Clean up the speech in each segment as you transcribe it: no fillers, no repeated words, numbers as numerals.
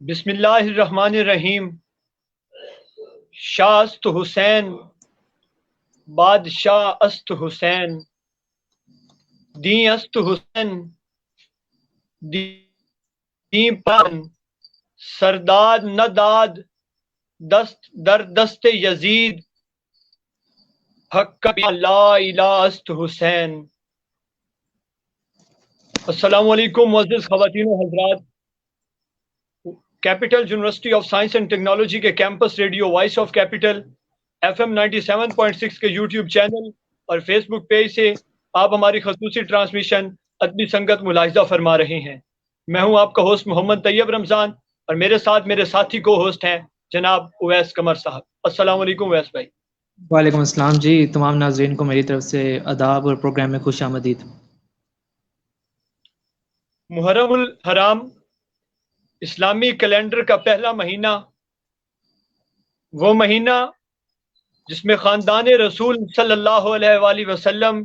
بسم اللہ الرحمن الرحیم۔ شاہ است حسین بادشاہ است حسین، دین است حسین دین پن، سرداد نہ داد دست در دست یزید، حق لا الہ است حسین۔ السلام علیکم معزز خواتین و حضرات، Capital University of Science and Technology کے campus radio Voice of Capital FM 97.6 کے یوٹیوب چینل اور فیس بک پیج سے آپ ہماری خصوصی ٹرانسمیشن ادبی سنگت ملاحظہ فرما رہے ہیں۔ میں ہوں آپ کا ہوسٹ محمد طیب رمضان، اور میرے ساتھ میرے ساتھی کو ہوسٹ ہیں جناب اویس قمر صاحب۔ السلام علیکم اویس بھائی۔ وعلیکم السلام جی، تمام ناظرین کو میری طرف سے آداب اور پروگرام میں خوش آمدید۔ محرم الحرام اسلامی کیلنڈر کا پہلا مہینہ، وہ مہینہ جس میں خاندان رسول صلی اللہ علیہ وآلہ وسلم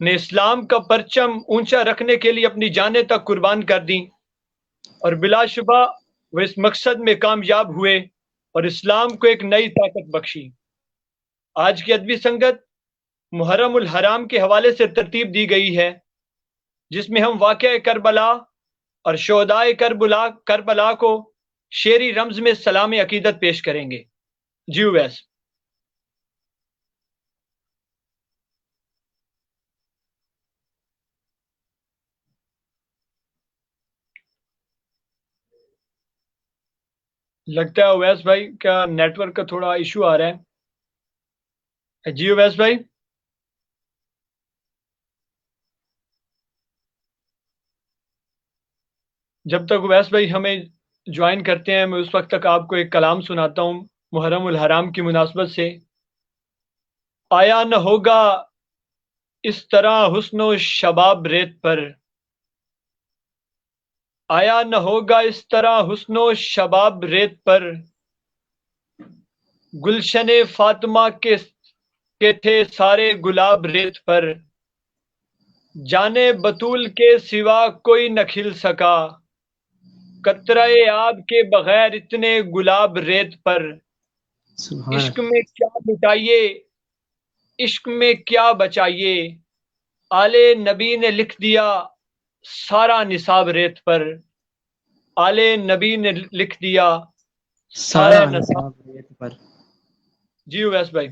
نے اسلام کا پرچم اونچا رکھنے کے لیے اپنی جانیں تک قربان کر دیں، اور بلا شبہ وہ اس مقصد میں کامیاب ہوئے اور اسلام کو ایک نئی طاقت بخشی۔ آج کی ادبی سنگت محرم الحرام کے حوالے سے ترتیب دی گئی ہے، جس میں ہم واقعہ کربلا اور شہدائے کربلا کو شعری رمز میں سلام عقیدت پیش کریں گے۔ جی اویس۔ لگتا ہے اویس بھائی کا نیٹ ورک کا تھوڑا ایشو آ رہا ہے۔ جی اویس بھائی۔ جب تک اویس بھائی ہمیں جوائن کرتے ہیں، میں اس وقت تک آپ کو ایک کلام سناتا ہوں محرم الحرام کی مناسبت سے۔ آیا نہ ہوگا اس طرح حسن و شباب ریت پر، آیا نہ ہوگا اس طرح حسن و شباب ریت پر، گلشن فاطمہ کے تھے سارے گلاب ریت پر، جانے بطول کے سوا کوئی نہ کھل سکا، قطرہ آب کے بغیر اتنے گلاب ریت پر، عشق میں کیا بچائیے عشق میں کیا بچائیے، آل نبی نے لکھ دیا سارا نصاب ریت پر، آل نبی نے لکھ دیا سارا نصاب ریت پر۔ جی اویس بھائی۔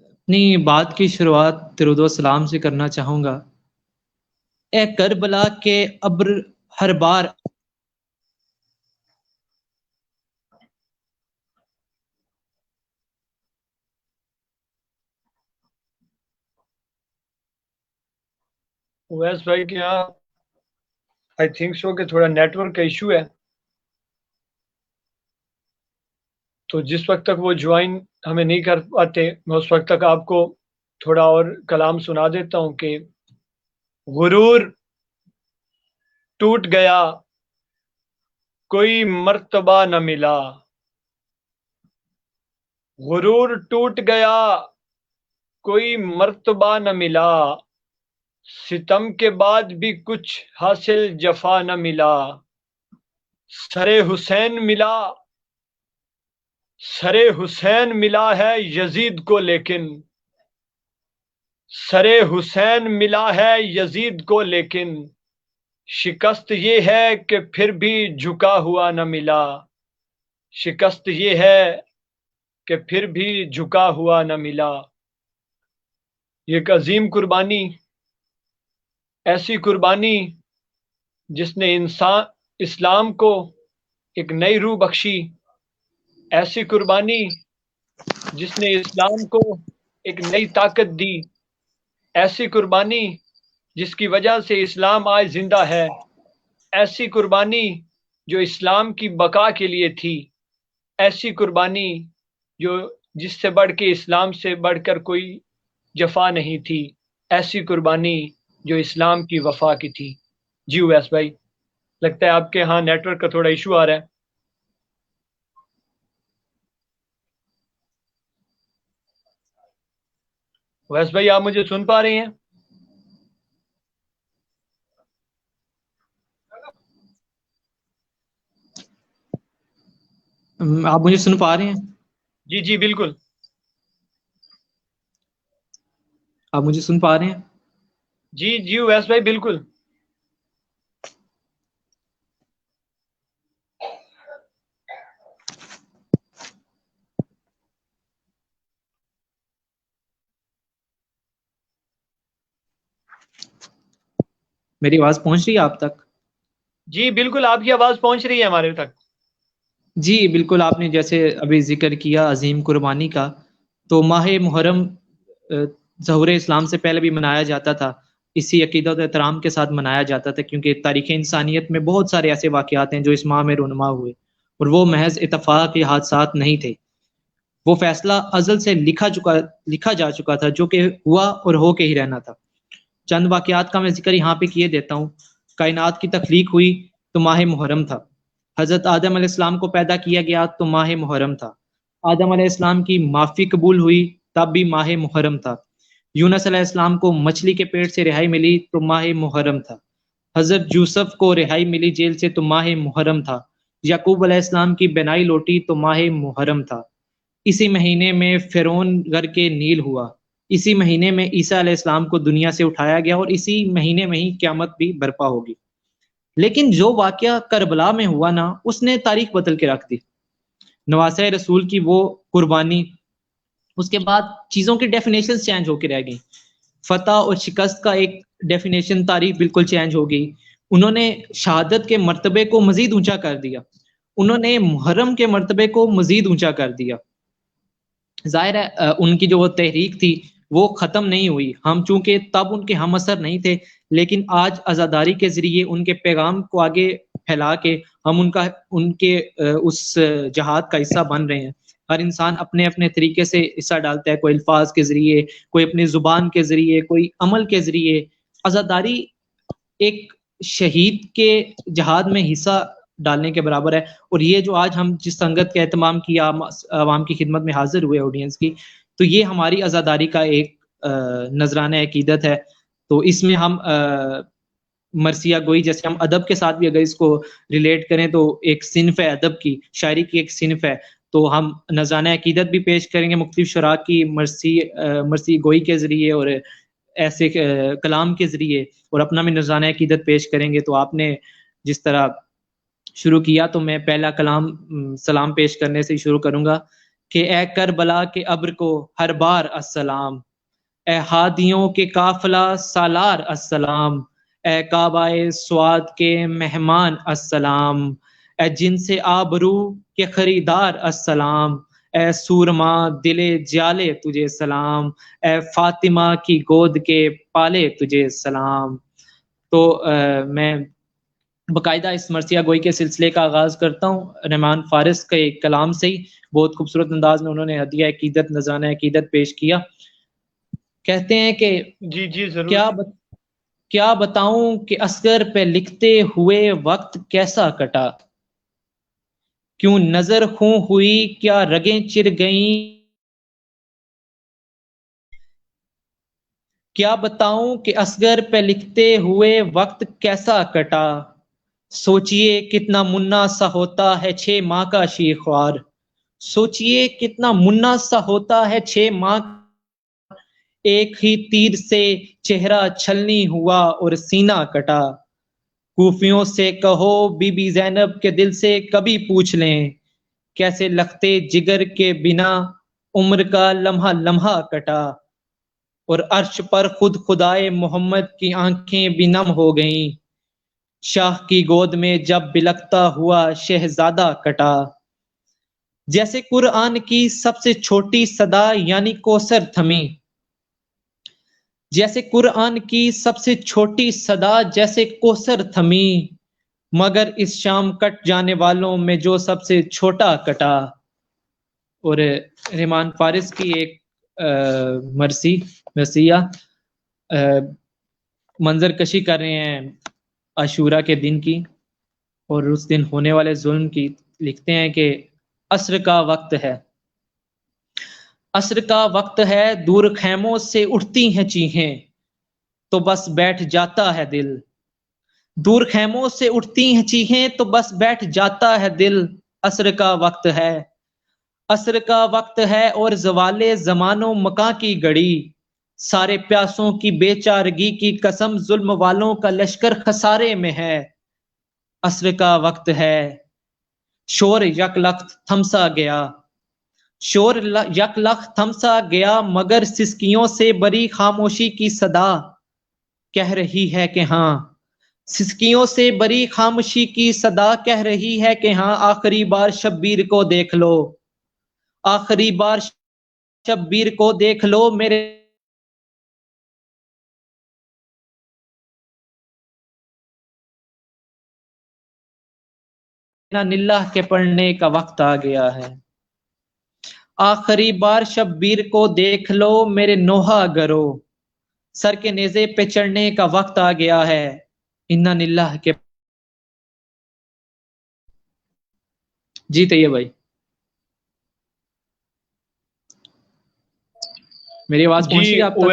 اپنی بات کی شروعات درود و سلام سے کرنا چاہوں گا۔ اے کربلا کے ابر ہر بار اویس بھائی کے یہاں آئی تھنک سو کہ تھوڑا نیٹ ورک کا ایشو ہے، تو جس وقت تک وہ جوائن ہمیں نہیں کر پاتے، میں اس وقت تک آپ کو تھوڑا اور کلام سنا دیتا ہوں کہ غرور ٹوٹ گیا کوئی مرتبہ نہ ملا، غرور ٹوٹ گیا کوئی مرتبہ نہ ملا، ستم کے بعد بھی کچھ حاصل جفا نہ ملا، سر حسین ملا ہے یزید کو، لیکن سر حسین ملا ہے یزید کو، لیکن شکست یہ ہے کہ پھر بھی جھکا ہوا نہ ملا، شکست یہ ہے کہ پھر بھی جھکا ہوا نہ ملا۔ یہ ایک عظیم قربانی، ایسی قربانی جس نے اسلام کو ایک نئی روح بخشی، ایسی قربانی جس نے اسلام کو ایک نئی طاقت دی، ایسی قربانی جس کی وجہ سے اسلام آج زندہ ہے، ایسی قربانی جو اسلام کی بقا کے لیے تھی، ایسی قربانی جس سے بڑھ کے اسلام سے بڑھ کر کوئی جفا نہیں تھی، ایسی قربانی جو اسلام کی وفا کی تھی۔ جی اویس بھائی، لگتا ہے آپ کے ہاں نیٹ ورک کا تھوڑا ایشو آ رہا ہے۔ اویس بھائی آپ مجھے سن پا رہے ہیں؟ آپ مجھے سن پا رہے ہیں؟ جی جی بالکل. آپ مجھے سن پا رہے ہیں؟ جی جی اویس بھائی بالکل. میری آواز پہنچ رہی ہے آپ تک؟ جی بالکل آپ کی آواز پہنچ رہی ہے ہمارے تک. جی بالکل، آپ نے جیسے ابھی ذکر کیا عظیم قربانی کا، تو ماہ محرم ظہور اسلام سے پہلے بھی منایا جاتا تھا. اسی عقیدت و احترام کے ساتھ منایا جاتا تھا، کیونکہ تاریخ انسانیت میں بہت سارے ایسے واقعات ہیں جو اس ماہ میں رونما ہوئے، اور وہ محض اتفاق کے حادثات نہیں تھے. وہ فیصلہ ازل سے لکھا جا چکا تھا، جو کہ ہوا اور ہو کے ہی رہنا تھا. چند واقعات کا میں ذکر یہاں پہ کیے دیتا ہوں. کائنات کی تخلیق ہوئی تو ماہ محرم تھا. حضرت آدم علیہ السلام کو پیدا کیا گیا تو ماہ محرم تھا. آدم علیہ السلام کی معافی قبول ہوئی تب بھی ماہ محرم تھا. یونس علیہ السلام کو مچھلی کے پیٹ سے رہائی ملی تو ماہ محرم تھا. حضرت یوسف کو رہائی ملی جیل سے تو ماہ محرم تھا. یعقوب علیہ السلام کی بینائی لوٹی تو ماہ محرم تھا. اسی مہینے میں فرعون غر کے نیل ہوا. اسی مہینے میں عیسیٰ علیہ السلام کو دنیا سے اٹھایا گیا، اور اسی مہینے میں ہی قیامت بھی برپا ہوگی. لیکن جو واقعہ کربلا میں ہوا نا، اس نے تاریخ بدل کے رکھ دی. نواسۂ رسول کی وہ قربانی، اس کے بعد چیزوں کی ڈیفینیشن چینج ہو کے رہ گئی. فتح اور شکست کا ایک ڈیفینیشن تاریخ بالکل چینج ہو گئی. انہوں نے شہادت کے مرتبے کو مزید اونچا کر دیا. انہوں نے محرم کے مرتبے کو مزید اونچا کر دیا. ظاہر ہے ان کی جو وہ تحریک تھی وہ ختم نہیں ہوئی. ہم چونکہ تب ان کے ہم اثر نہیں تھے، لیکن آج عزاداری کے ذریعے ان کے پیغام کو آگے پھیلا کے ہم ان کے اس جہاد کا حصہ بن رہے ہیں. ہر انسان اپنے اپنے طریقے سے حصہ ڈالتا ہے، کوئی الفاظ کے ذریعے، کوئی اپنی زبان کے ذریعے، کوئی عمل کے ذریعے. عزاداری ایک شہید کے جہاد میں حصہ ڈالنے کے برابر ہے. اور یہ جو آج ہم جس سنگت کا اہتمام کیا، عوام کی خدمت میں حاضر ہوئے آڈینس کی، تو یہ ہماری عزاداری کا ایک نذرانہ عقیدت ہے. تو اس میں ہم مرثیہ گوئی، جیسے ہم ادب کے ساتھ بھی اگر اس کو ریلیٹ کریں تو ایک صنف ہے، ادب کی شاعری کی ایک صنف ہے. تو ہم نذرانہ عقیدت بھی پیش کریں گے مختلف شعراء کی مرثی گوئی کے ذریعے اور ایسے کلام کے ذریعے، اور اپنا بھی نذرانہ عقیدت پیش کریں گے. تو آپ نے جس طرح شروع کیا تو میں پہلا کلام سلام پیش کرنے سے شروع کروں گا کہ اے کربلا کے ابر کو ہر بار السلام، اے ہادیوں کے قافلہ سالار السلام، اے کعبہ سواد کے مہمان السلام، اے جن سے آبرو کے خریدار السلام، اے سورما دل جالے تجھے سلام، اے فاطمہ کی گود کے پالے تجھے سلام. تو میں باقاعدہ اس مرثیہ گوئی کے سلسلے کا آغاز کرتا ہوں رحمان فارس کے ایک کلام سے ہی. بہت خوبصورت انداز میں انہوں نے ہدیہ عقیدت نذرانہ عقیدت پیش کیا. کہتے ہیں کہ جی جی ضرور. کیا بتاؤں کہ اصغر پہ لکھتے ہوئے وقت کیسا کٹا، کیوں نظر خوں ہوئی، کیا رگیں چر گئیں. کیا بتاؤں کہ اصغر پہ لکھتے ہوئے وقت کیسا کٹا، سوچئے کتنا منا سا ہوتا ہے 6 ماہ کا شیخوار، سوچئے کتنا منا سا ہوتا ہے 6 ماہ، ایک ہی تیر سے چہرہ چھلنی ہوا اور سینہ کٹا. کوفیوں سے کہو بی بی زینب کے دل سے کبھی پوچھ لیں، کیسے لختے جگر کے بنا عمر کا لمحہ لمحہ کٹا. اور عرش پر خود خدائے محمد کی آنکھیں بھی نم ہو گئیں، شاہ کی گود میں جب بلکتا ہوا شہزادہ کٹا. جیسے قرآن کی سب سے چھوٹی صدا یعنی کوثر تھمی، جیسے قرآن کی سب سے چھوٹی صدا جیسے کوثر تھمی، مگر اس شام کٹ جانے والوں میں جو سب سے چھوٹا کٹا. اور رحمان فارس کی ایک مرثیہ منظر کشی کر رہے ہیں عاشورہ کے دن کی اور اس دن ہونے والے ظلم کی. لکھتے ہیں کہ عصر کا وقت ہے، عصر کا وقت ہے، دور خیموں سے اٹھتی ہیں چیخیں تو بس بیٹھ جاتا ہے دل، دور خیموں سے اٹھتی ہیں چیخیں تو بس بیٹھ جاتا ہے دل. عصر کا وقت ہے، عصر کا وقت ہے اور زوال زمان و مکاں کی گھڑی، سارے پیاسوں کی بے چارگی کی قسم ظلم والوں کا لشکر خسارے میں ہے۔ عصر کا وقت ہے، شور یک لخت تھمسا گیا، شور یک لخت تھمسا گیا، مگر سسکیوں سے بری خاموشی کی صدا کہہ رہی ہے کہ ہاں، سسکیوں سے بری خاموشی کی صدا کہہ رہی ہے کہ ہاں، آخری بار شبیر کو دیکھ لو، آخری بار شبیر کو دیکھ لو، میرے نلہ کے پڑھنے کا وقت آ گیا ہے۔ آخری بار شبیر کو دیکھ لو میرے نوحہ گرو، سر کے نیزے پہ چڑھنے کا وقت آ گیا ہے۔ انا للہ کے جی طیب بھائی، میری آواز پہنچ رہی ہے آپ تک؟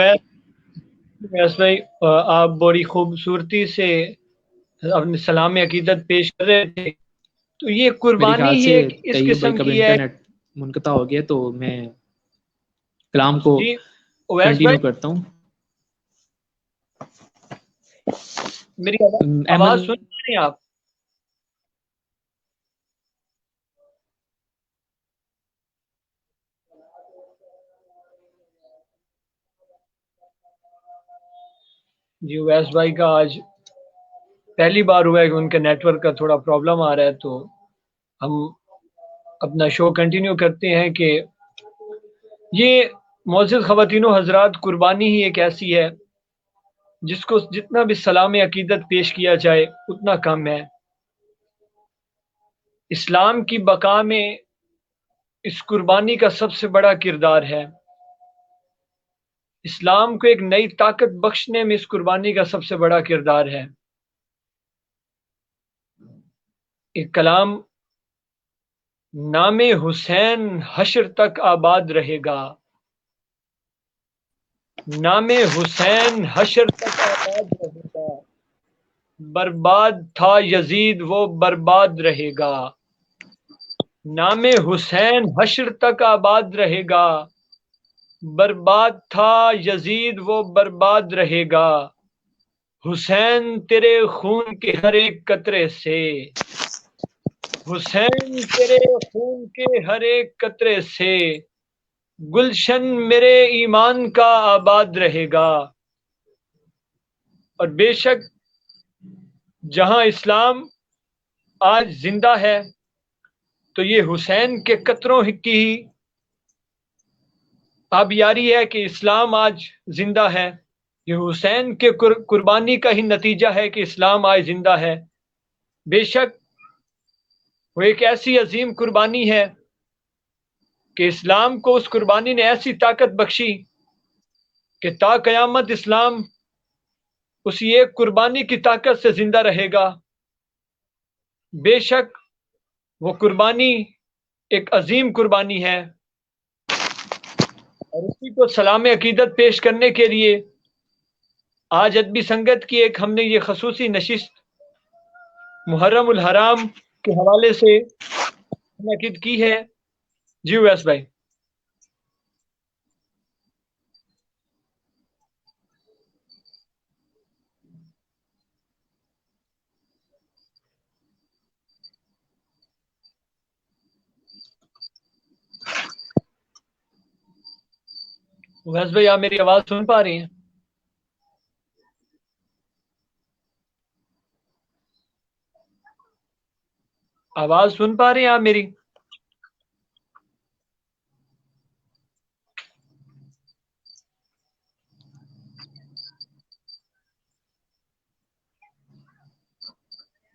اویس بھائی، آپ بڑی خوبصورتی سے اپنے سلام عقیدت پیش کر رہے تھے، تو یہ قربانی ہی ایک اس طیب بھائی قسم کا کی ہے۔ انٹرنیٹ منقطع ہو گیا تو میں کلام کو جی اویس کنٹینیو بھائی، کرتا ہوں۔ میری احمد آواز سن رہے ہیں آپ؟ جی اویس بھائی کا آج پہلی بار ہوا ہے کہ ان کے نیٹ ورک کا تھوڑا پرابلم آ رہا ہے، تو ہم اپنا شو کنٹینیو کرتے ہیں کہ یہ معزز خواتین و حضرات، قربانی ہی ایک ایسی ہے جس کو جتنا بھی سلام عقیدت پیش کیا جائے اتنا کم ہے۔ اسلام کی بقا میں اس قربانی کا سب سے بڑا کردار ہے۔ اسلام کو ایک نئی طاقت بخشنے میں اس قربانی کا سب سے بڑا کردار ہے۔ ایک کلام، نام حسین حشر تک آباد رہے گا، نام حسین حشر تک آباد رہے گا، برباد تھا یزید وہ برباد رہے گا، نام حسین حشر تک آباد رہے گا، برباد تھا یزید وہ برباد رہے گا، حسین تیرے خون کے ہر ایک قطرے سے، حسین تیرے خون کے ہر ایک قطرے سے، گلشن میرے ایمان کا آباد رہے گا۔ اور بے شک جہاں اسلام آج زندہ ہے تو یہ حسین کے قطروں کی ہی آبیاری ہے کہ اسلام آج زندہ ہے۔ یہ حسین کے قربانی کا ہی نتیجہ ہے کہ اسلام آج زندہ ہے۔ بے شک وہ ایک ایسی عظیم قربانی ہے کہ اسلام کو اس قربانی نے ایسی طاقت بخشی کہ تا قیامت اسلام اسی ایک قربانی کی طاقت سے زندہ رہے گا۔ بے شک وہ قربانی ایک عظیم قربانی ہے، اور اسی کو سلام عقیدت پیش کرنے کے لیے آج ادبی سنگت کی ایک ہم نے یہ خصوصی نشست محرم الحرام کے حوالے سے منعقد کی ہے۔ جی اویس بھائی۔ اویس بھائی، آپ میری آواز سن پا رہی ہیں؟ آواز سن پا رہے ہیں آپ میری؟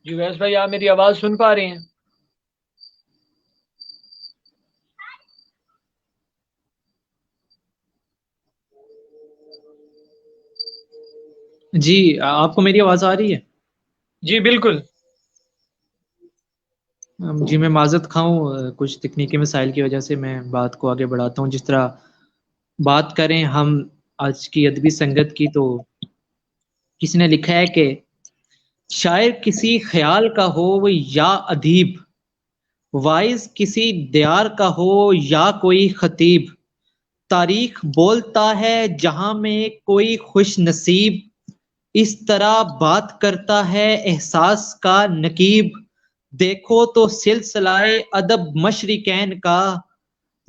جی اویس بھائی، آپ میری آواز سن پا رہے ہیں؟ جی آپ کو میری آواز آ رہی ہے؟ جی بالکل۔ جی میں معذرت خواہوں، کچھ تکنیکی مسائل کی وجہ سے میں بات کو آگے بڑھاتا ہوں۔ جس طرح بات کریں ہم آج کی ادبی سنگت کی، تو کسی نے لکھا ہے کہ شاعر کسی خیال کا ہو وہ یا ادیب، وائز کسی دیار کا ہو یا کوئی خطیب، تاریخ بولتا ہے جہاں میں کوئی خوش نصیب، اس طرح بات کرتا ہے احساس کا نقیب، دیکھو تو سلسلہ ادب مشرقین کا،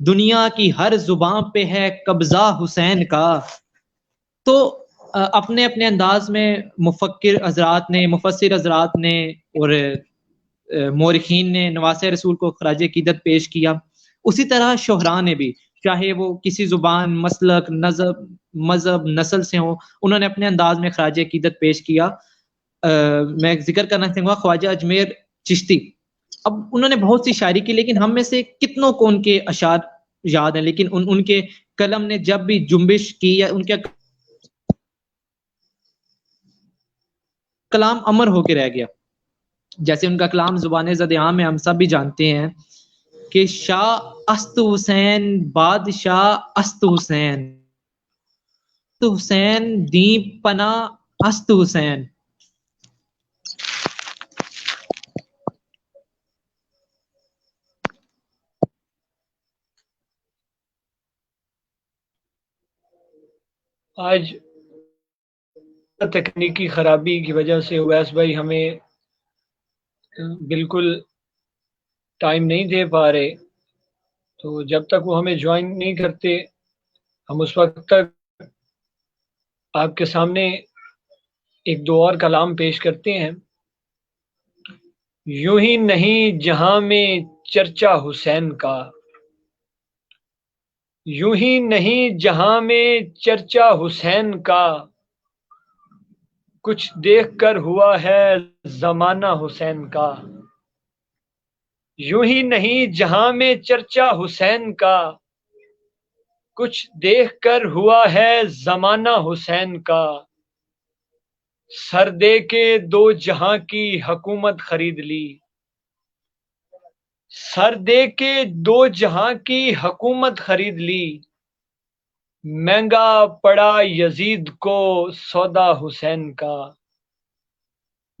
دنیا کی ہر زباں پہ ہے قبضہ حسین کا۔ تو اپنے اپنے انداز میں مفکر حضرات نے، مفسر حضرات نے اور مورخین نے نواسہ رسول کو خراج عقیدت پیش کیا۔ اسی طرح شہراء نے بھی، چاہے وہ کسی زبان، مسلک، مذہب، نسل سے ہوں، انہوں نے اپنے انداز میں خراج عقیدت پیش کیا۔ میں ذکر کرنا چاہوں گا خواجہ اجمیر چشتی۔ اب انہوں نے بہت سی شاعری کی، لیکن ہم میں سے کتنوں کو ان کے اشعار یاد ہیں، لیکن ان کے قلم نے جب بھی جنبش کی یا ان کے کلام امر ہو کے رہ گیا۔ جیسے ان کا کلام زبان زد عام میں ہم سب بھی جانتے ہیں کہ شاہ است حسین بادشاہ است حسین، حسین دین پناہ است حسین۔ آج تکنیکی خرابی کی وجہ سے اویس بھائی ہمیں بالکل ٹائم نہیں دے پا رہے، تو جب تک وہ ہمیں جوائن نہیں کرتے ہم اس وقت تک آپ کے سامنے ایک دو اور کلام پیش کرتے ہیں۔ یوں ہی نہیں جہاں میں چرچا حسین کا، یوں ہی نہیں جہاں میں چرچا حسین کا، کچھ دیکھ کر ہوا ہے زمانہ حسین کا۔ یوں ہی نہیں جہاں میں چرچا حسین کا، کچھ دیکھ کر ہوا ہے زمانہ حسین کا، سر دے کے دو جہاں کی حکومت خرید لی، سر دے کے دو جہاں کی حکومت خرید لی، مہنگا پڑا یزید کو سودا حسین کا،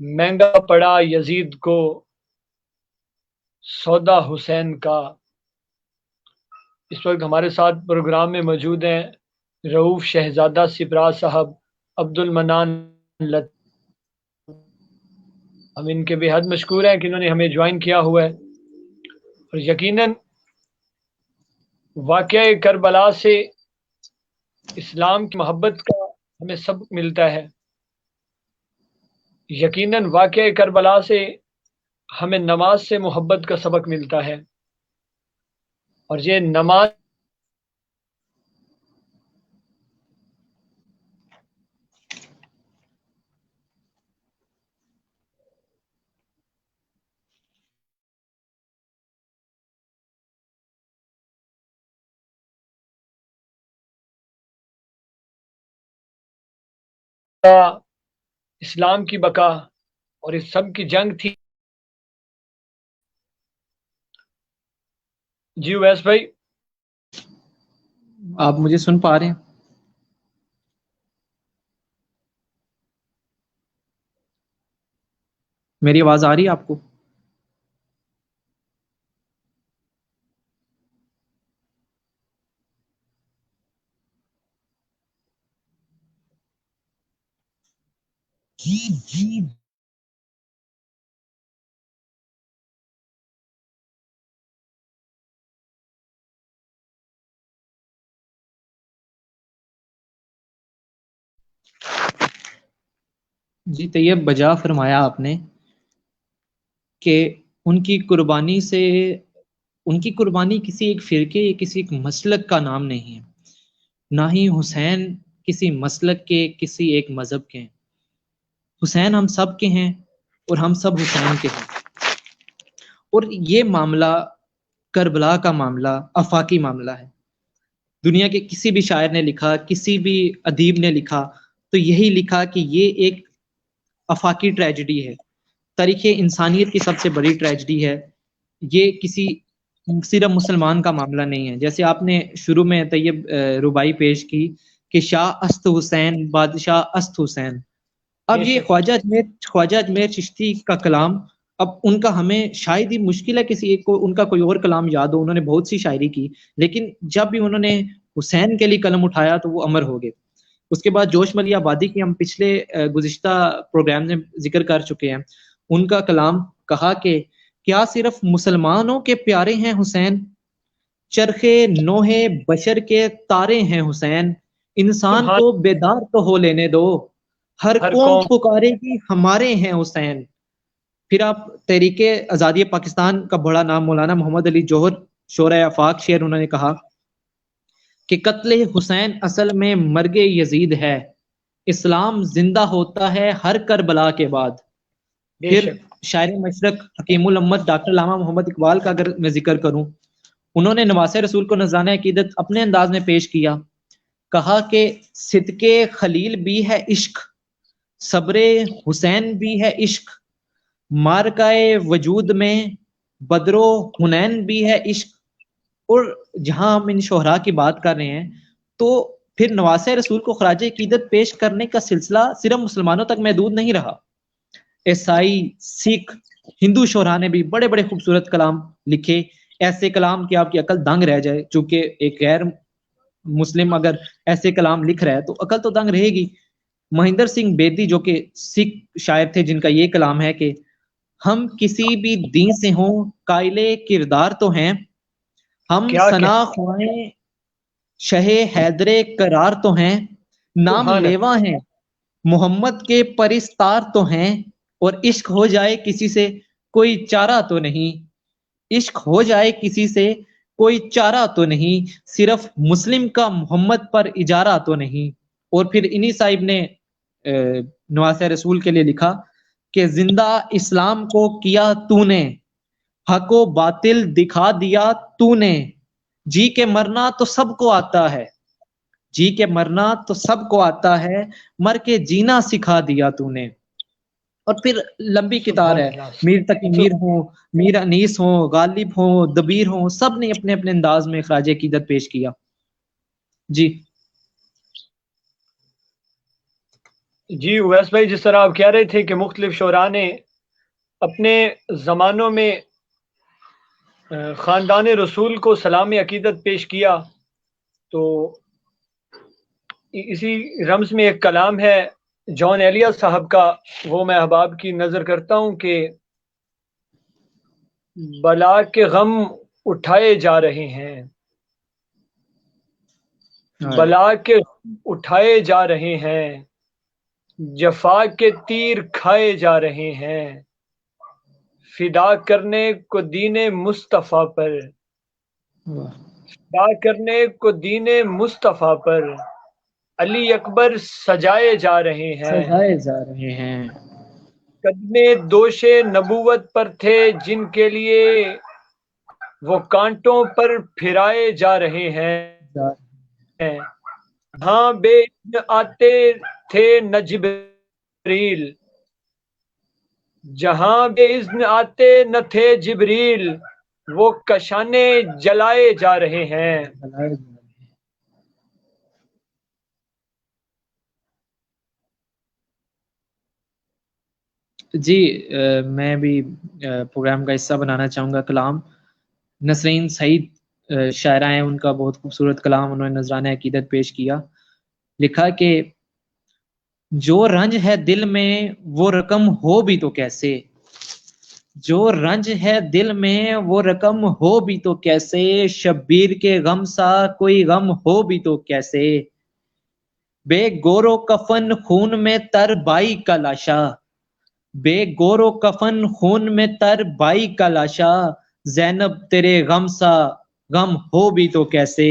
مہنگا پڑا یزید کو سودا حسین کا۔ اس وقت ہمارے ساتھ پروگرام میں موجود ہیں رؤوف شہزادہ سپرا صاحب، عبد المنان لط، ہم ان کے بے حد مشکور ہیں کہ انہوں نے ہمیں جوائن کیا ہوا ہے، اور یقیناً واقعہ کربلا سے اسلام کی محبت کا ہمیں سبق ملتا ہے، یقیناً واقعہ کربلا سے ہمیں نماز سے محبت کا سبق ملتا ہے، اور یہ نماز اسلام کی بقا اور اس سب کی جنگ تھی۔ جی اویس بھائی، آپ مجھے سن پا رہے ہیں؟ میری آواز آ رہی ہے آپ کو؟ جی طیب، بجا فرمایا آپ نے کہ ان کی قربانی سے، ان کی قربانی کسی ایک فرقے یا کسی ایک مسلک کا نام نہیں ہے، نہ ہی حسین کسی مسلک کے، کسی ایک مذہب کے ہیں۔ حسین ہم سب کے ہیں اور ہم سب حسین کے ہیں، اور یہ معاملہ کربلا کا معاملہ آفاقی معاملہ ہے۔ دنیا کے کسی بھی شاعر نے لکھا، کسی بھی ادیب نے لکھا تو یہی لکھا کہ یہ ایک آفاقی ٹریجڈی ہے، تاریخ انسانیت کی سب سے بڑی ٹریجڈی ہے۔ یہ کسی صرف مسلمان کا معاملہ نہیں ہے۔ جیسے آپ نے شروع میں طیب ربائی پیش کی کہ شاہ است حسین بادشاہ است حسین، اب یہ خواجہ اجمیر چشتی کا کلام اب ان کا ہمیں شاید ہی مشکل ہے کسی ایک کو ان کا کوئی اور کلام یاد ہو، انہوں نے بہت سی شاعری کی، لیکن جب بھی انہوں نے حسین کے لیے قلم اٹھایا تو وہ امر ہو گئے۔ اس کے بعد جوش ملی آبادی کی ہم پچھلے گزشتہ پروگرام میں ذکر کر چکے ہیں، ان کا کلام کہا کہ کیا صرف مسلمانوں کے پیارے ہیں حسین، چرخے نوحے بشر کے تارے ہیں حسین، انسان سبحان کو بیدار تو ہو لینے دو، ہر ہر قوم قوم پکارے گی ہمارے ہیں حسین۔ پھر آپ تحریک آزادی پاکستان کا بڑا نام مولانا محمد علی جوہر شورۂ آفاق شعر انہوں نے کہا کہ قتل حسین اصل میں مرگ یزید ہے، اسلام زندہ ہوتا ہے ہر کربلا کے بعد۔ بے پھر شک شاعر مشرق حکیم الامت ڈاکٹر علامہ محمد اقبال کا اگر میں ذکر کروں، انہوں نے نواسہ رسول کو نذرانہ عقیدت اپنے انداز میں پیش کیا، کہا کہ صدقے خلیل بھی ہے عشق، صبر حسین بھی ہے عشق، مارکائے وجود میں بدر و حنین بھی ہے عشق۔ اور جہاں ہم ان شہراء کی بات کر رہے ہیں تو پھر نواسہ رسول کو خراج عقیدت پیش کرنے کا سلسلہ صرف مسلمانوں تک محدود نہیں رہا، عیسائی، سکھ، ہندو شعراء نے بھی بڑے بڑے خوبصورت کلام لکھے، ایسے کلام کہ آپ کی عقل دنگ رہ جائے، چونکہ ایک غیر مسلم اگر ایسے کلام لکھ رہا ہے تو عقل تو دنگ رہے گی۔ مہندر سنگھ بیدی جو کہ سکھ شاعر تھے، جن کا یہ کلام ہے کہ ہم کسی بھی دین سے ہوں قائل کردار تو ہیں، ہم کیا کہ ثنا خوائیں شہ حیدر قرار تو ہیں، نام سبحان لیوا ہیں محمد کے پرستار تو ہیں، اور عشق ہو جائے کسی سے کوئی چارہ تو نہیں، عشق ہو جائے کسی سے کوئی چارہ تو نہیں، صرف مسلم کا محمد پر اجارہ تو نہیں۔ اور پھر انہی صاحب نے نواسہ رسول کے لیے لکھا کہ زندہ اسلام کو کیا تو نے، حق و باطل دکھا دیا تو نے، جی کے مرنا تو سب کو آتا ہے، جی کے مرنا تو سب کو آتا ہے، مر کے جینا سکھا دیا تو نے۔ اور پھر لمبی کتار سبحان ہے، اللہ میر تقی میر ہوں، میر انیس ہوں، غالب ہوں، دبیر ہوں، سب نے اپنے اپنے انداز میں خراج عقیدت پیش کیا۔ جی جی اویس بھائی، جس طرح آپ کہہ رہے تھے کہ مختلف شعراء نے اپنے زمانوں میں خاندان رسول کو سلام عقیدت پیش کیا، تو اسی رمز میں ایک کلام ہے جان ایلیا صاحب کا، وہ میں احباب کی نظر کرتا ہوں کہ بلا کے غم اٹھائے جا رہے ہیں، بلا کے غم اٹھائے جا رہے ہیں، جفا کے تیر کھائے جا رہے ہیں، فدا کرنے کو دین مصطفیٰ پر، فدا کرنے کو دین مصطفیٰ پر علی اکبر سجائے جا رہے ہیں، سجائے جا رہے ہیں۔ قدمے دوش نبوت پر تھے جن کے لیے وہ کانٹوں پر پھرائے جا رہے ہیں، جہاں بے اذن آتے تھے نہ جبریل، جہاں بے اذن آتے نہ تھے جبریل، وہ کشانے جلائے جا رہے ہیں۔ جی میں بھی پروگرام کا حصہ بنانا چاہوں گا کلام نسرین سعید شاعرہ ہیں، ان کا بہت خوبصورت کلام انہوں نے نذرانہ عقیدت پیش کیا، لکھا کہ جو رنج ہے دل میں وہ رقم ہو بھی تو کیسے، جو رنج ہے دل میں وہ رقم ہو بھی تو کیسے، شبیر کے غم سا کوئی غم ہو بھی تو کیسے، بے گور و کفن خون میں تر بائی کا لاشا، بے گور و کفن خون میں تر بائی کا لاشا، زینب تیرے غم سا غم ہو بھی تو کیسے،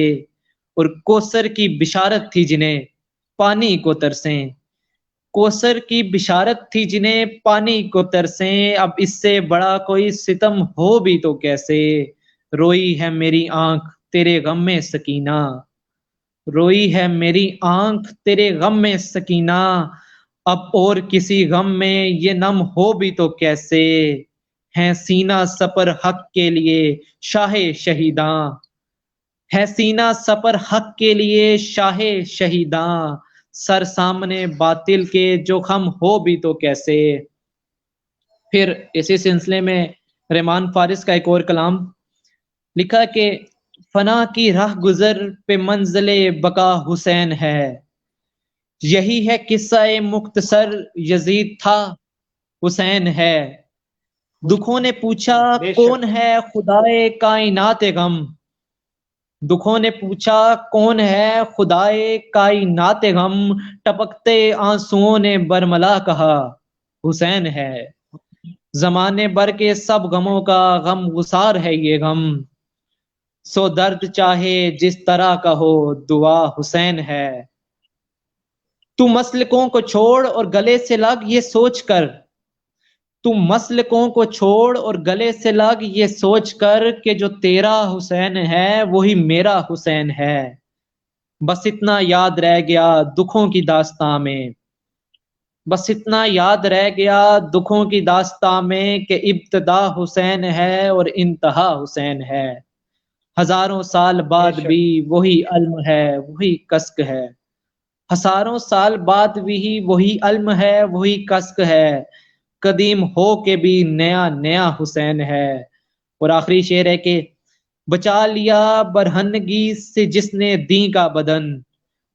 اور کوثر کی بشارت تھی جنہیں پانی کو ترسیں، کوثر کی بشارت تھی جنہیں پانی کو ترسیں، اب اس سے بڑا کوئی ستم ہو بھی تو کیسے، روئی ہے میری آنکھ تیرے غم میں سکینہ، روئی ہے میری آنکھ تیرے غم میں سکینہ، اب اور کسی غم میں یہ نم ہو بھی تو کیسے، ہے سینہ سپر حق کے لیے شاہ شہیداں، ہے سینہ سپر حق کے لیے شاہ، سر سامنے باطل کے جو خم ہو بھی تو کیسے۔ پھر اسی سلسلے میں رحمان فارس کا ایک اور کلام لکھا کہ فنا کی راہ گزر پہ منزل بقا حسین ہے، یہی ہے قصہ مختصر یزید تھا حسین ہے، دکھوں نے پوچھا بے کون شک ہے خدائے کائنات غم، دکھوں نے پوچھا کون ہے خدائے کائنات غم، ٹپکتے آنسوؤں نے برملا کہا حسین ہے، زمانے بھر کے سب غموں کا غم گسار ہے یہ غم، سو درد چاہے جس طرح کا ہو دعا حسین ہے، تو مسلکوں کو چھوڑ اور گلے سے لگ یہ سوچ کر، تو مسلکوں کو چھوڑ اور گلے سے لگ یہ سوچ کر کہ جو تیرا حسین ہے وہی میرا حسین ہے، بس اتنا یاد رہ گیا دکھوں کی داستاں میں، بس اتنا یاد رہ گیا دکھوں کی داستاں میں کہ ابتدا حسین ہے اور انتہا حسین ہے، ہزاروں سال بے بعد شک بھی وہی علم ہے وہی کسک ہے، ہزاروں سال بعد بھی وہی علم ہے وہی کسک ہے، قدیم ہو کے بھی نیا نیا حسین ہے، اور آخری شعر ہے کہ بچا لیا برہنگی سے جس نے دین کا بدن،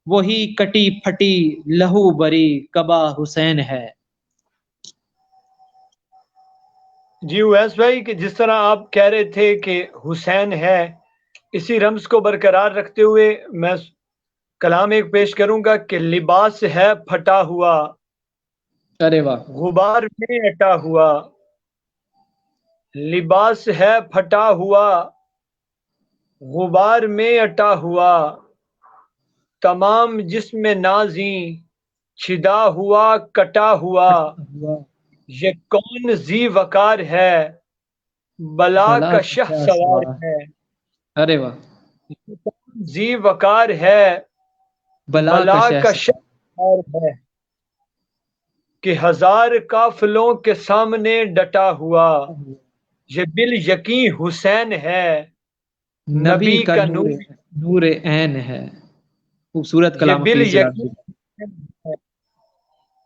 وہی کٹی پھٹی لہو بری کبا حسین ہے۔ جی اویس بھائی، کہ جس طرح آپ کہہ رہے تھے کہ حسین ہے، اسی رمز کو برقرار رکھتے ہوئے میں کلام ایک پیش کروں گا کہ لباس ہے پھٹا ہوا، ارے واہ، غبار میں اٹا ہوا، لباس ہے پھٹا ہوا، غبار میں اٹا ہوا، تمام جسم نازیں چھدا ہوا کٹا ہوا، یہ کون ذی وقار ہے بلا بلا کا کا شہ کیا سوار سوال، ہے، ارے واہ، یہ کون ذی وقار ہے بلا کا بلا شہ کا شہ سوال، سوار ہے، کہ ہزار قافلوں کے سامنے ڈٹا ہوا، یہ بال یقین حسین ہے نبی کا کا نور، نور، نور عین ہے۔ خوبصورت یہ کلام بال حفیظ جلال یقین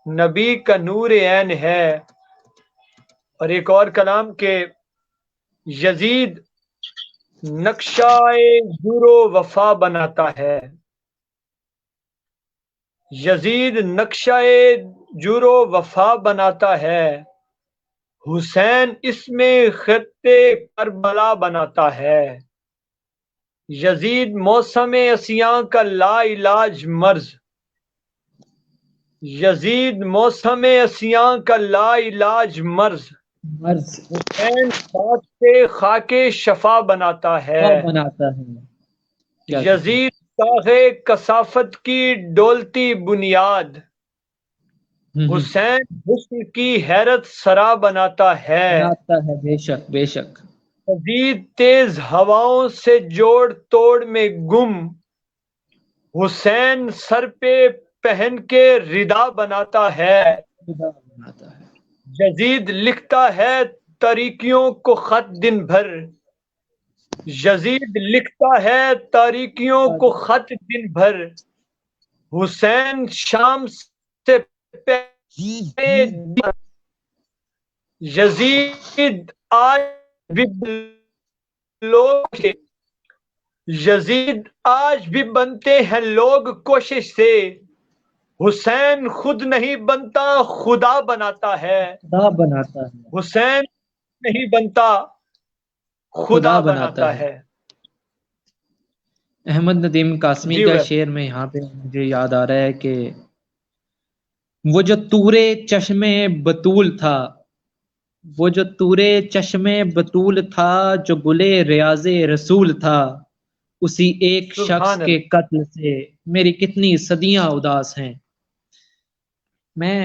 نبی کا نور عین ہے۔ اور ایک اور کلام کہ یزید نقشہ زور و وفا بناتا ہے، یزید نقشہ جور و وفا بناتا ہے، حسین اس میں خط کربلا بناتا ہے، یزید موسم اسیاں کا لا علاج مرض، یزید موسم اسیاں کا لا علاج مرض، مرض حسین خاک سے خاک شفا بناتا ہے، بناتا ہے، کیا کہتے ہیں، یزید ساغ کثافت کی ڈولتی بنیاد، حسین حسن کی حیرت سرا بناتا ہے، بناتا ہے، بے شک بے شک، یزید تیز ہواؤں سے جوڑ توڑ میں گم، حسین سر پہ پہن کے ردا بناتا ہے، خدا بناتا ہے، یزید لکھتا ہے تاریکیوں کو خط دن بھر، یزید لکھتا ہے تاریکیوں کو خط دن بھر، حسین شام سے پہلے یزید آج بھی لوگ یزید آج بھی بنتے ہیں لوگ کوشش سے، حسین خود نہیں بنتا خدا بناتا ہے، خدا بناتا ہے، حسین نہیں بنتا خدا بناتا ہے۔ احمد ندیم قاسمی جی کا ویب شعر میں یہاں پہ مجھے یاد آ رہا ہے کہ وہ جو تورے چشمے بطول تھا، وہ جو تورے چشمے بطول تھا، جو گلے ریاض رسول تھا، اسی ایک شخص سبحان کے اللہ، قتل سے میری کتنی صدیاں اداس ہیں۔ میں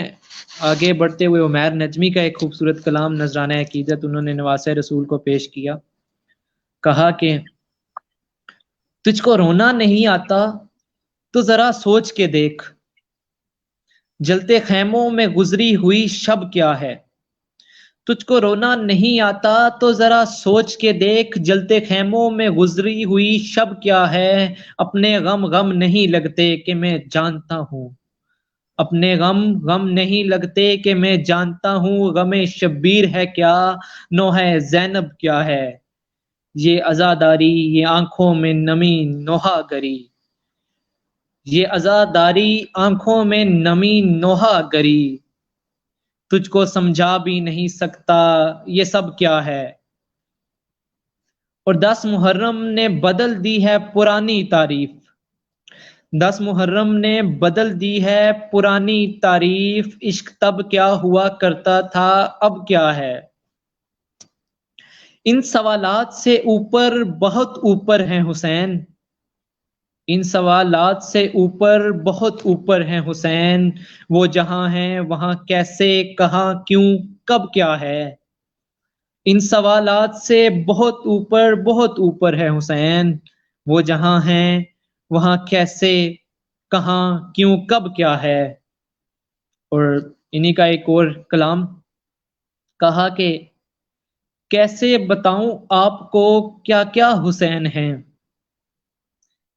آگے بڑھتے ہوئے عمیر نجمی کا ایک خوبصورت کلام نذرانہ عقیدت انہوں نے نواسہ رسول کو پیش کیا، کہا کہ تجھ کو رونا نہیں آتا تو ذرا سوچ کے دیکھ، جلتے خیموں میں گزری ہوئی شب کیا ہے، تجھ کو رونا نہیں آتا تو ذرا سوچ کے دیکھ، جلتے خیموں میں گزری ہوئی شب کیا ہے، اپنے غم غم نہیں لگتے کہ میں جانتا ہوں، اپنے غم غم نہیں لگتے کہ میں جانتا ہوں غم شبیر ہے کیا، نوحہ زینب کیا ہے، یہ عزاداری یہ آنکھوں میں نمی نوحہ گری، یہ عزاداری آنکھوں میں نمی نوحہ گری، تجھ کو سمجھا بھی نہیں سکتا یہ سب کیا ہے۔ اور 10 محرم نے بدل دی ہے پرانی تعریف، 10 محرم نے بدل دی ہے پرانی تعریف، عشق تب کیا ہوا کرتا تھا اب کیا ہے۔ ان سوالات سے اوپر بہت اوپر ہیں حسین، ان سوالات سے اوپر بہت اوپر ہیں حسین، وہ جہاں ہیں وہاں کیسے کہاں کیوں کب کیا ہے۔ ان سوالات سے بہت اوپر ہے حسین، وہ جہاں ہیں وہاں کیسے کہاں کیوں کب کیا ہے۔ اور انہی کا ایک اور کلام کہا کہ کیسے بتاؤں آپ کو کیا کیا حسین ہیں،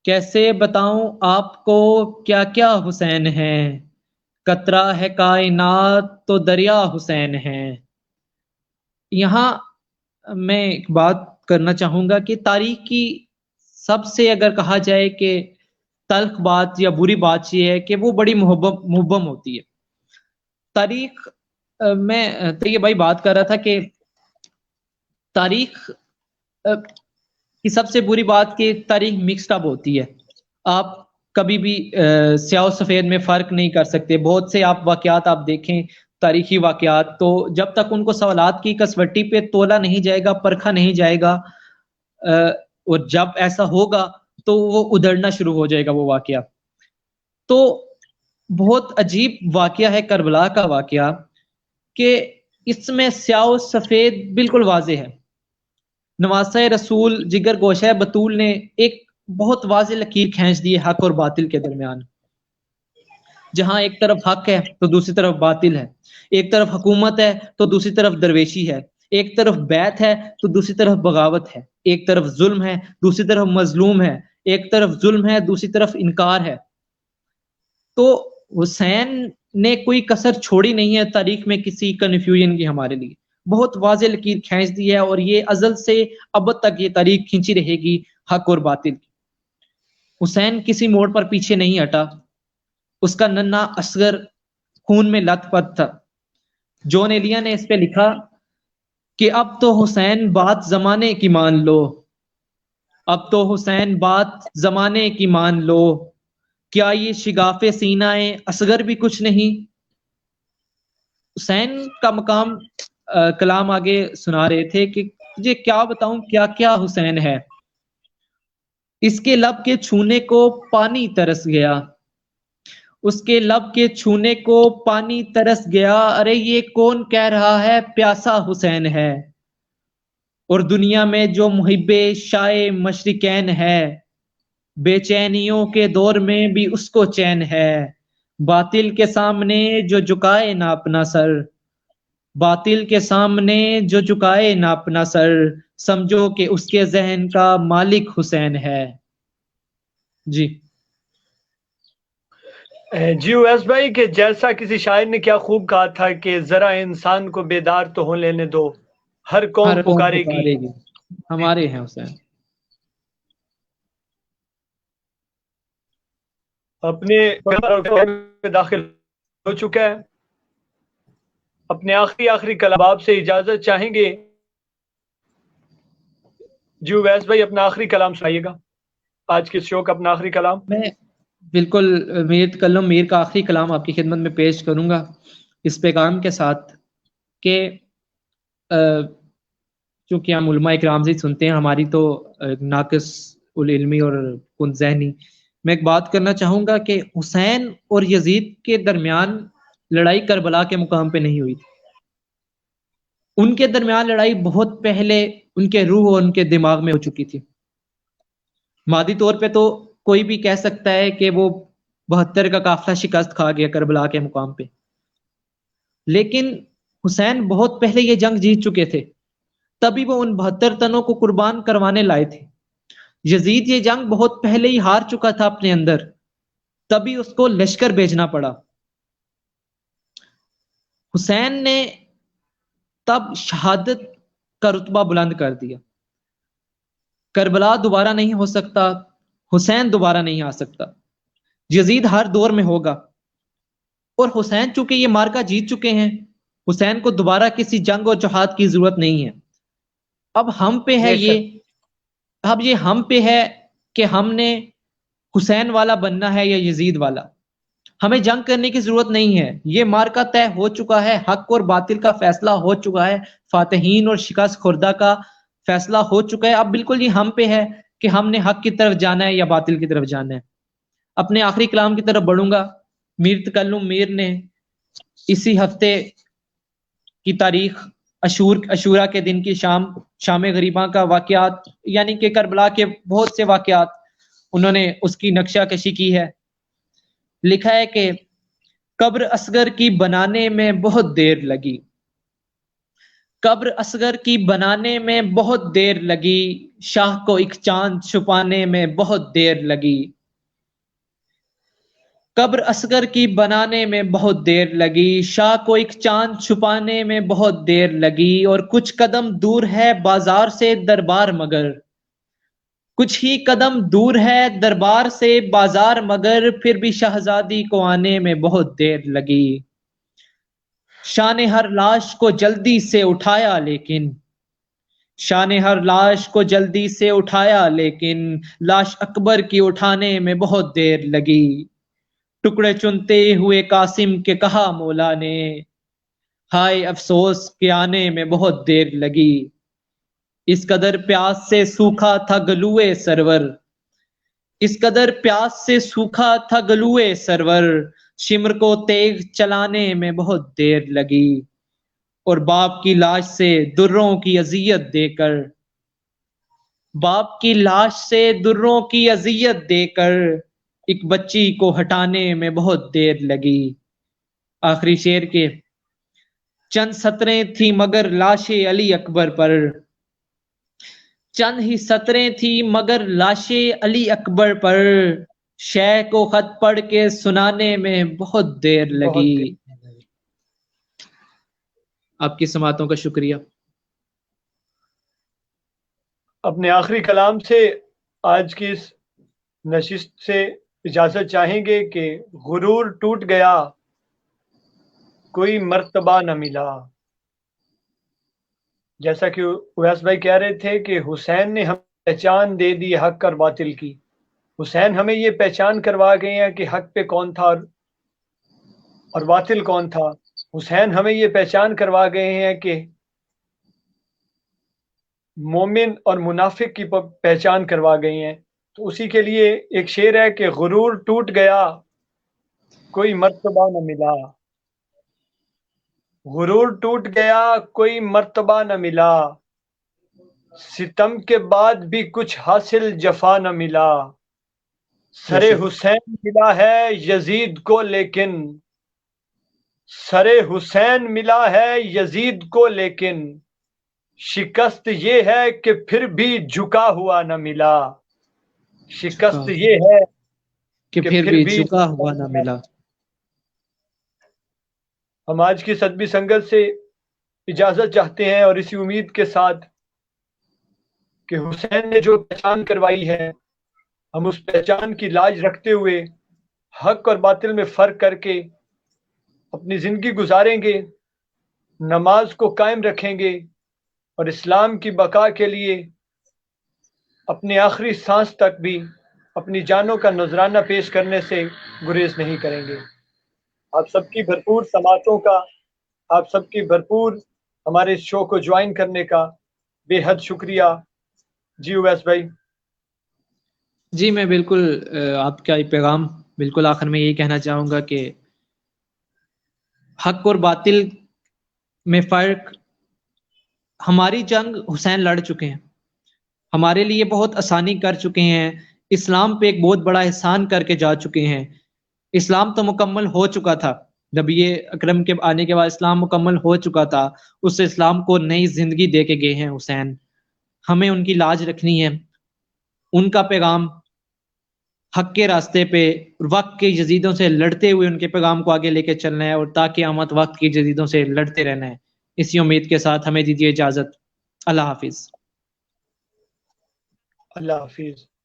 کیسے بتاؤں آپ کو کیا کیا حسین ہیں، قطرہ ہے کائنات تو دریا حسین ہیں۔ یہاں میں ایک بات کرنا چاہوں گا کہ تاریخ کی سب سے اگر کہا جائے کہ تلخ بات یا بری بات یہ ہے کہ وہ بڑی مبہم ہوتی ہے۔ تاریخ میں طیب بھائی بات کر رہا تھا کہ تاریخ کی سب سے بری بات کہ تاریخ مکسڈ اپ ہوتی ہے، آپ کبھی بھی سیاہ و سفید میں فرق نہیں کر سکتے۔ بہت سے آپ واقعات آپ دیکھیں تاریخی واقعات، تو جب تک ان کو سوالات کی کسوٹی پہ تولا نہیں جائے گا، پرکھا نہیں جائے گا، اور جب ایسا ہوگا تو وہ ادھڑنا شروع ہو جائے گا وہ واقعہ۔ تو بہت عجیب واقعہ ہے کربلا کا واقعہ کہ اس میں سیاہ و سفید بالکل واضح ہے۔ نواسہ رسول جگر گوشہ بطول نے ایک بہت واضح لکیر کھینچ دی ہے حق اور باطل کے درمیان، جہاں ایک طرف حق ہے تو دوسری طرف باطل ہے، ایک طرف حکومت ہے تو دوسری طرف درویشی ہے، ایک طرف بیعت ہے تو دوسری طرف بغاوت ہے، ایک طرف ظلم ہے دوسری طرف مظلوم ہے، ایک طرف ظلم ہے دوسری طرف انکار ہے۔ تو حسین نے کوئی کسر چھوڑی نہیں ہے تاریخ میں کسی کنفیوژن کی ہمارے لیے، بہت واضح لکیر کھینچ دی ہے، اور یہ ازل سے ابد تک یہ تاریخ کھینچی رہے گی حق اور باطل کی۔ حسین کسی موڑ پر پیچھے نہیں ہٹا، اس کا ننھا اصغر خون میں لت پت تھا۔ جون ایلیا نے اس پہ لکھا کہ اب تو حسین بات زمانے کی مان لو، اب تو حسین بات زمانے کی مان لو، کیا یہ شگاف سینہ اصغر بھی کچھ نہیں۔ حسین کا مقام کلام آگے سنا رہے تھے کہ مجھے کیا بتاؤں کیا کیا حسین ہے، اس کے لب کے چھونے کو پانی ترس گیا، اس کے لب کے چھونے کو پانی ترس گیا، ارے یہ کون کہہ رہا ہے پیاسا حسین ہے۔ اور دنیا میں جو محب شاہ مشرقین ہے، بے چینیوں کے دور میں بھی اس کو چین ہے، باطل کے سامنے جو جھکائے نہ اپنا سر، باطل کے سامنے جو جھکائے نہ اپنا سر، سمجھو کہ اس کے ذہن کا مالک حسین ہے۔ جی جی اویس بھائی کہ جیسا کسی شاعر نے کیا خوب کہا تھا کہ ذرا انسان کو بیدار تو ہو لینے دو، ہر قوم پکارے گی۔ ہمارے ہیں حسین۔ اپنے داخل ہو چکا ہے، اپنے آخری کلام آپ سے اجازت چاہیں گے۔ جی اویس بھائی اپنا آخری کلام سنائیے گا، آج کے شو کا اپنا آخری کلام۔ میں بالکل میر کا آخری کلام آپ کی خدمت میں پیش کروں گا اس پیغام کے ساتھ کہ چونکہ ہم علماء اکرام سے سنتے ہیں، ہماری تو ناقص العلمی اور کن ذہنی، میں ایک بات کرنا چاہوں گا کہ حسین اور یزید کے درمیان لڑائی کربلا کے مقام پہ نہیں ہوئی تھی، ان کے درمیان لڑائی بہت پہلے ان کے روح اور ان کے دماغ میں ہو چکی تھی۔ مادی طور پہ تو کوئی بھی کہہ سکتا ہے کہ وہ 72 کا قافلہ شکست کھا گیا کربلا کے مقام پہ، لیکن حسین بہت پہلے یہ جنگ جیت چکے تھے، تبھی وہ ان 72 تنوں کو قربان کروانے لائے تھے۔ یزید یہ جنگ بہت پہلے ہی ہار چکا تھا اپنے اندر، تبھی اس کو لشکر بھیجنا پڑا۔ حسین نے تب شہادت کا رتبہ بلند کر دیا. کربلا دوبارہ نہیں ہو سکتا، حسین دوبارہ نہیں آ سکتا. یزید ہر دور میں ہوگا، اور حسین چونکہ یہ مارکا جیت چکے ہیں، حسین کو دوبارہ کسی جنگ اور جہاد کی ضرورت نہیں ہے. اب ہم پہ ہے یہ ہم پہ ہے کہ ہم نے حسین والا بننا ہے یا یزید والا. ہمیں جنگ کرنے کی ضرورت نہیں ہے، یہ مارکا طے ہو چکا ہے، حق اور باطل کا فیصلہ ہو چکا ہے، فاتحین اور شکست خوردہ کا فیصلہ ہو چکا ہے. اب بالکل یہ ہم پہ ہے کہ ہم نے حق کی طرف جانا ہے یا باطل کی طرف جانا ہے. اپنے آخری کلام کی طرف بڑھوں گا. میر تکلم میر نے اسی ہفتے کی تاریخ عاشورہ کے دن کی شام غریباں کا واقعات، یعنی کہ کربلا کے بہت سے واقعات انہوں نے اس کی نقشہ کشی کی ہے. لکھا ہے کہ قبر اصغر کی بنانے میں بہت دیر لگی، قبر اصغر کی بنانے میں بہت دیر لگی، شاہ کو ایک چاند چھپانے میں بہت دیر لگی. قبر اصغر کی بنانے میں بہت دیر لگی، شاہ کو ایک چاند چھپانے میں بہت دیر لگی. اور کچھ قدم دور ہے بازار سے دربار مگر، کچھ ہی قدم دور ہے دربار سے بازار مگر، پھر بھی شہزادی کو آنے میں بہت دیر لگی. شاہ نے ہر لاش کو جلدی سے اٹھایا لیکن، شاہ نے ہر لاش کو جلدی سے اٹھایا لیکن، لاش اکبر کی اٹھانے میں بہت دیر لگی. ٹکڑے چنتے ہوئے قاسم کے کہا مولا نے، ہائے افسوس کے آنے میں بہت دیر لگی. اس قدر پیاس سے سوکھا تھا گلوئے سرور، اس قدر پیاس سے سوکھا تھا گلوئے سرور، شمر کو تیغ چلانے میں بہت دیر لگی. اور باپ کی لاش سے دروں کی اذیت دے کر، باپ کی لاش سے دروں کی اذیت دے کر، ایک بچی کو ہٹانے میں بہت دیر لگی. آخری شعر کے چند سطریں تھی مگر لاش علی اکبر پر، چند ہی سطریں تھی مگر لاش علی اکبر پر، شیخ کو خط پڑھ کے سنانے میں بہت دیر لگی. آپ کی سماعتوں کا شکریہ. اپنے آخری کلام سے آج کی اس نشست سے اجازت چاہیں گے کہ غرور ٹوٹ گیا کوئی مرتبہ نہ ملا. جیسا کہ اویس بھائی کہہ رہے تھے کہ حسین نے ہمیں پہچان دے دی حق اور باطل کی. حسین ہمیں یہ پہچان کروا گئے ہیں کہ حق پہ کون تھا اور باطل کون تھا. حسین ہمیں یہ پہچان کروا گئے ہیں کہ مومن اور منافق کی پہچان کروا گئی ہیں. تو اسی کے لیے ایک شعر ہے کہ غرور ٹوٹ گیا کوئی مرتبہ نہ ملا، غرور ٹوٹ گیا کوئی مرتبہ نہ ملا، ستم کے بعد بھی کچھ حاصل جفا نہ ملا. سر حسین ملا ہے یزید کو لیکن، سر حسین ملا ہے یزید کو لیکن، شکست یہ ہے کہ پھر بھی جھکا ہوا نہ ملا. شکست یہ ہے کہ پھر بھی جھکا ہوا نہ ملا. ہم آج کی صدبی سنگت سے اجازت چاہتے ہیں اور اسی امید کے ساتھ کہ حسین نے جو پہچان کروائی ہے ہم اس پہچان کی لاج رکھتے ہوئے حق اور باطل میں فرق کر کے اپنی زندگی گزاریں گے، نماز کو قائم رکھیں گے اور اسلام کی بقا کے لیے اپنی آخری سانس تک بھی اپنی جانوں کا نذرانہ پیش کرنے سے گریز نہیں کریں گے. آپ سب کی بھرپور سماعتوں کا، آپ سب کی بھرپور ہمارے اس شو کو جوائن کرنے کا بے حد شکریہ. جی اویس بھائی. جی میں بالکل آپ کا یہ پیغام بالکل آخر میں یہی کہنا چاہوں گا کہ حق اور باطل میں فرق، ہماری جنگ حسین لڑ چکے ہیں، ہمارے لیے بہت آسانی کر چکے ہیں، اسلام پہ ایک بہت بڑا احسان کر کے جا چکے ہیں. اسلام تو مکمل ہو چکا تھا، نبی اکرم کے آنے کے بعد اسلام مکمل ہو چکا تھا، اس اسلام کو نئی زندگی دے کے گئے ہیں حسین. ہمیں ان کی لاج رکھنی ہے، ان کا پیغام حق کے راستے پہ وقت کے یزیدوں سے لڑتے ہوئے ان کے پیغام کو آگے لے کے چلنا ہے، اور تا قیامت وقت کی یزیدوں سے لڑتے رہنا ہے۔ اسی امید کے ساتھ ہمیں دیجیے اجازت۔ اللہ حافظ۔ اللہ حافظ۔